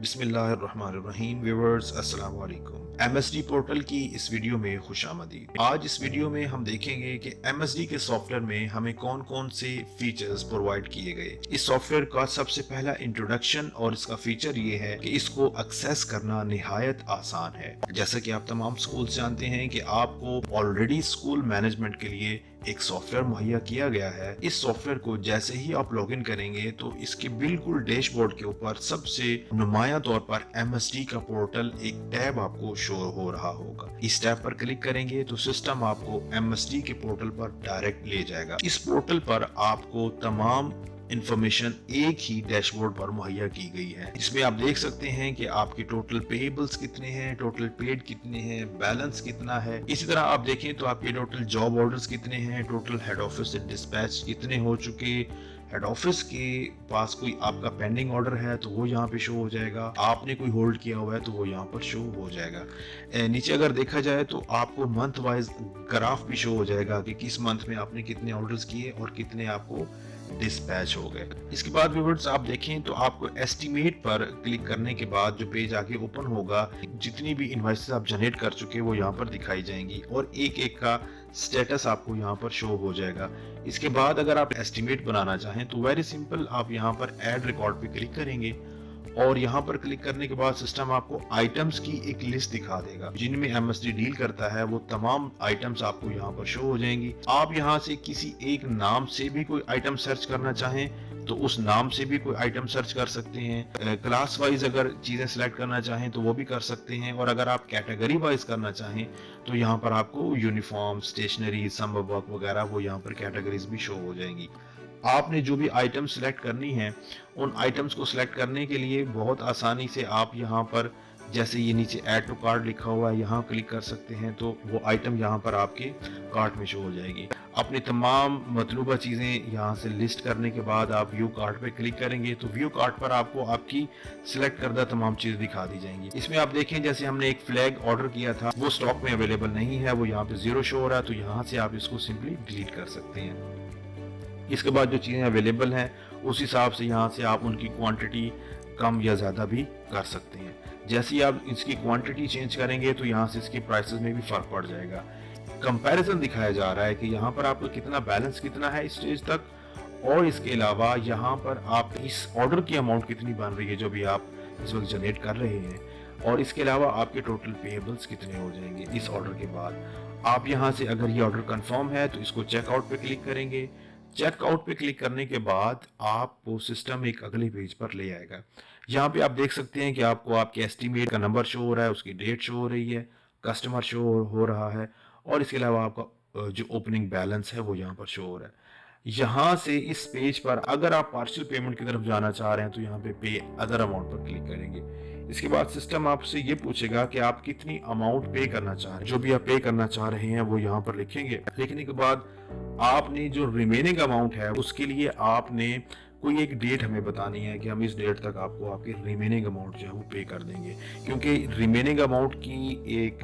बिस्मिल्लाहिर्रहमानिर्रहीम व्यूअर्स अस्सलाम वालेकुम। MSD पोर्टल की इस वीडियो में खुशामदीद। आज इस वीडियो में हम देखेंगे कि MSD के सॉफ्टवेयर में हमें कौन कौन से फीचर्स प्रोवाइड किए गए। इस सॉफ्टवेयर का सबसे पहला इंट्रोडक्शन और इसका फीचर ये है कि इसको एक्सेस करना निहायत आसान है। जैसा कि आप तमाम स्कूल जानते हैं कि आपको ऑलरेडी स्कूल मैनेजमेंट के लिए एक सॉफ्टवेयर मुहैया किया गया है। इस सॉफ्टवेयर को जैसे ही आप लॉगिन करेंगे तो इसके बिल्कुल डैशबोर्ड के ऊपर सबसे नुमाया तौर पर MSD का पोर्टल एक टैब आपको शो हो रहा होगा। इस टैब पर क्लिक करेंगे तो सिस्टम आपको MSD के पोर्टल पर डायरेक्ट ले जाएगा। इस पोर्टल पर आपको तमाम इंफॉर्मेशन एक ही डैशबोर्ड पर मुहैया की गई है। इसमें आप देख सकते हैं कि आपके टोटल पेएबल्स कितने हैं, टोटल पेड कितने हैं, बैलेंस कितना है। इसी तरह आप देखें तो आपके टोटल जॉब ऑर्डर्स कितने हैं, टोटल हेड ऑफिस से डिस्पैच कितने हो चुके। हेड ऑफिस के पास कोई आपका पेंडिंग ऑर्डर है तो वो यहाँ पे शो हो जाएगा। आपने कोई होल्ड किया हुआ है तो वो यहाँ पर शो हो जाएगा। नीचे अगर देखा जाए तो आपको मंथ वाइज ग्राफ भी शो हो जाएगा कि किस मंथ में आपने कितने ऑर्डर्स किए और कितने आपको डिस्पैच हो गए। इसके बाद व्यूअर्स आप देखें तो आपको एस्टिमेट पर क्लिक करने के बाद जो पेज आगे ओपन होगा, जितनी भी इनवॉइसेस आप जनरेट कर चुके वो यहाँ पर दिखाई जाएंगी और एक एक का स्टेटस आपको यहाँ पर शो हो जाएगा। इसके बाद अगर आप एस्टिमेट बनाना चाहें तो वेरी सिंपल, आप यहाँ पर ऐड रिकॉर्ड पे क्लिक करेंगे और यहाँ पर क्लिक करने के बाद सिस्टम आपको आइटम्स की एक लिस्ट दिखा देगा जिनमें MSD डील करता है। वो तमाम आइटम्स आपको यहाँ पर शो हो जाएंगी। आप यहाँ से किसी एक नाम से भी कोई आइटम सर्च करना चाहें तो उस नाम से भी कोई आइटम सर्च कर सकते हैं। क्लास वाइज अगर चीजें सिलेक्ट करना चाहें तो वो भी कर सकते हैं और अगर आप कैटेगरी वाइज करना चाहें तो यहाँ पर आपको यूनिफॉर्म, स्टेशनरी, समर वर्क वगैरह वो यहाँ पर कैटेगरीज भी शो हो जाएंगी। आपने जो भी आइटम सिलेक्ट करनी है उन आइटम्स को सिलेक्ट करने के लिए बहुत आसानी से आप यहाँ पर, जैसे ये नीचे ऐड टू कार्ट लिखा हुआ है, यहाँ क्लिक कर सकते हैं तो वो आइटम यहाँ पर आपके कार्ट में शो हो जाएगी। अपनी तमाम मतलूबा चीज़ें यहाँ से लिस्ट करने के बाद आप व्यू कार्ट पे क्लिक करेंगे तो व्यू कार्ट पर आपको आपकी सिलेक्ट करदा तमाम चीज़ें दिखा दी जाएंगी। इसमें आप देखें जैसे हमने एक फ्लैग ऑर्डर किया था वो स्टॉक में अवेलेबल नहीं है, वो यहाँ पे 0 शो हो रहा है, तो यहाँ से आप इसको सिंपली डिलीट कर सकते हैं। इसके बाद जो चीज़ें अवेलेबल हैं उस हिसाब से यहाँ से आप उनकी क्वांटिटी कम या ज़्यादा भी कर सकते हैं। जैसे ही आप इसकी क्वांटिटी चेंज करेंगे तो यहाँ से इसके प्राइसेस में भी फ़र्क पड़ जाएगा। कंपैरिजन दिखाया जा रहा है कि यहाँ पर आपको कितना बैलेंस कितना है इस स्टेज तक, और इसके अलावा यहाँ पर आप इस ऑर्डर की अमाउंट कितनी बन रही है जो भी आप इस वक्त जनरेट कर रहे हैं, और इसके अलावा आपके टोटल पेएबल्स कितने हो जाएंगे इस ऑर्डर के बाद। आप यहाँ से अगर ये ऑर्डर कंफर्म है तो इसको चेकआउट पे क्लिक करेंगे। चेकआउट पे क्लिक करने के बाद आपको सिस्टम एक अगले पेज पर ले आएगा। यहाँ पे आप देख सकते हैं कि आपको आपके एस्टीमेट का नंबर शो हो रहा है, उसकी डेट शो हो रही है, कस्टमर शो हो रहा है और इसके अलावा आपका जो ओपनिंग बैलेंस है वो यहाँ पर शो हो रहा है। यहाँ से इस पेज पर अगर आप पार्शियल पेमेंट की तरफ जाना चाह रहे हैं तो यहाँ पे अदर अमाउंट पर क्लिक करेंगे। इसके बाद सिस्टम आपसे ये पूछेगा कि आप कितनी अमाउंट पे करना चाह रहे हैं। जो भी आप पे करना चाह रहे हैं वो यहाँ पर लिखेंगे। लिखने के बाद आपने जो रिमेनिंग अमाउंट है उसके लिए आपने कोई एक डेट हमें बतानी है कि हम इस डेट तक आपको आपके रिमेनिंग अमाउंट जो है वो पे कर देंगे, क्योंकि रिमेनिंग अमाउंट की एक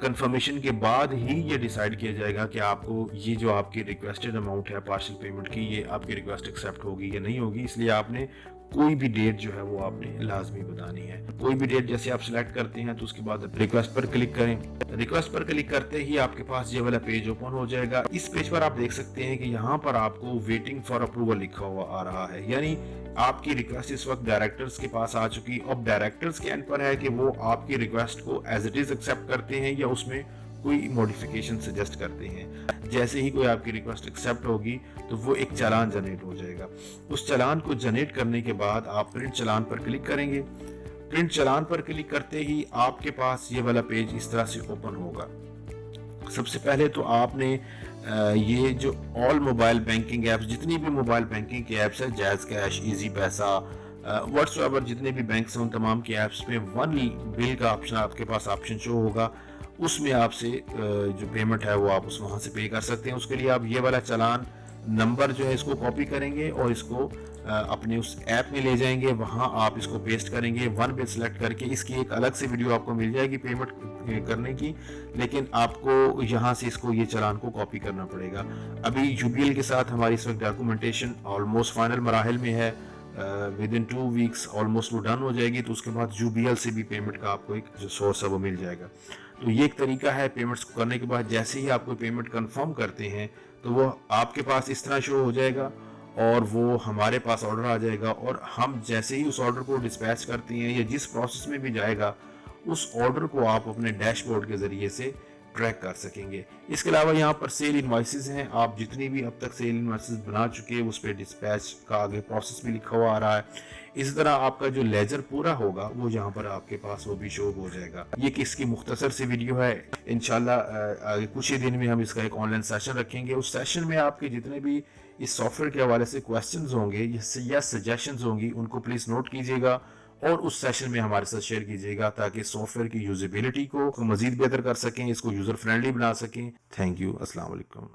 कंफर्मेशन के बाद ही ये डिसाइड किया जाएगा कि आपको ये जो आपकी रिक्वेस्टेड अमाउंट है पार्शियल पेमेंट की, ये आपकी रिक्वेस्ट एक्सेप्ट होगी या नहीं होगी। इसलिए आपने कोई भी डेट जो है वो आपने लाजमी बतानी है। कोई भी डेट जैसे आप सिलेक्ट करते हैं तो उसके बाद रिक्वेस्ट पर क्लिक करें। रिक्वेस्ट पर क्लिक करते ही आपके पास ये वाला पेज ओपन हो जाएगा। इस पेज पर आप देख सकते हैं कि यहाँ पर आपको वेटिंग फॉर अप्रूवल लिखा हुआ आ रहा है, यानी आपकी रिक्वेस्ट इस वक्त डायरेक्टर्स के पास आ चुकी। अब डायरेक्टर्स के एंड पर है कि वो आपकी रिक्वेस्ट को एज इट इज एक्सेप्ट करते हैं या उसमें कोई मॉडिफिकेशन सजेस्ट करते हैं। जैसे ही कोई आपकी रिक्वेस्ट एक्सेप्ट होगी तो वो एक चालान जनरेट हो जाएगा। उस चालान को जनरेट करने के बाद आप प्रिंट चालान पर क्लिक करेंगे। प्रिंट चालान पर क्लिक करते ही आपके पास ये वाला पेज इस तरह से ओपन होगा। सबसे पहले तो आपने ये जो ऑल मोबाइल बैंकिंग एप्स, जितनी भी मोबाइल बैंकिंग की एप्स है, जैज कैश, इजी पैसा, व्हाट्सएवर, जितने भी बैंक्स हैं उन तमाम के ऐप्स में वन बिल का ऑप्शन आपके पास ऑप्शन शो होगा। उसमें आपसे जो पेमेंट है वो आप वहाँ से पे कर सकते हैं। उसके लिए आप ये वाला चालान नंबर जो है इसको कॉपी करेंगे और इसको अपने उस ऐप में ले जाएंगे, वहाँ आप इसको पेस्ट करेंगे। वन बिल सेलेक्ट करके इसकी एक अलग से वीडियो आपको मिल जाएगी पेमेंट करने की, लेकिन आपको यहाँ से इसको ये चालान को कॉपी करना पड़ेगा। अभी UBL के साथ हमारी इस वक्त डॉक्यूमेंटेशन ऑलमोस्ट फाइनल मराहल में है। विद इन 2 वीक्स ऑलमोस्ट वो डन हो जाएगी, तो उसके बाद UBL से भी पेमेंट का आपको एक जो सोर्स है वो मिल जाएगा। तो ये एक तरीका है पेमेंट्स को करने के बाद। जैसे ही आपको पेमेंट कंफर्म करते हैं तो वो आपके पास इस तरह शो हो जाएगा और वो हमारे पास ऑर्डर आ जाएगा, और हम जैसे ही उस ऑर्डर को डिस्पैच करते हैं या जिस प्रोसेस में भी जाएगा उस ऑर्डर को आप अपने डैशबोर्ड के ज़रिए से ट्रैक कर सकेंगे। इसके अलावा यहाँ पर सेल इनवॉइसेस हैं, आप जितनी भी अब तक सेल इनवॉइसेस बना चुके हैं उस पर डिस्पैच का आगे प्रोसेस भी लिखा हुआ आ रहा है। इसी तरह आपका जो लेजर पूरा होगा वो यहाँ पर आपके पास वो भी शो हो जाएगा। ये किसकी मुख्तसर सी वीडियो है, इंशाल्लाह आगे कुछ ही दिन में हम इसका एक ऑनलाइन सेशन रखेंगे। उस सेशन में आपके जितने भी इस सॉफ्टवेयर के हवाले से क्वेश्चंस होंगे या सजेशंस होंगी उनको प्लीज़ नोट कीजिएगा और उस सेशन में हमारे साथ शेयर कीजिएगा, ताकि सॉफ्टवेयर की यूजेबिलिटी को मजीद बेहतर कर सकें, इसको यूजर फ्रेंडली बना सकें। Thank you. अस्सलाम वालेकुम।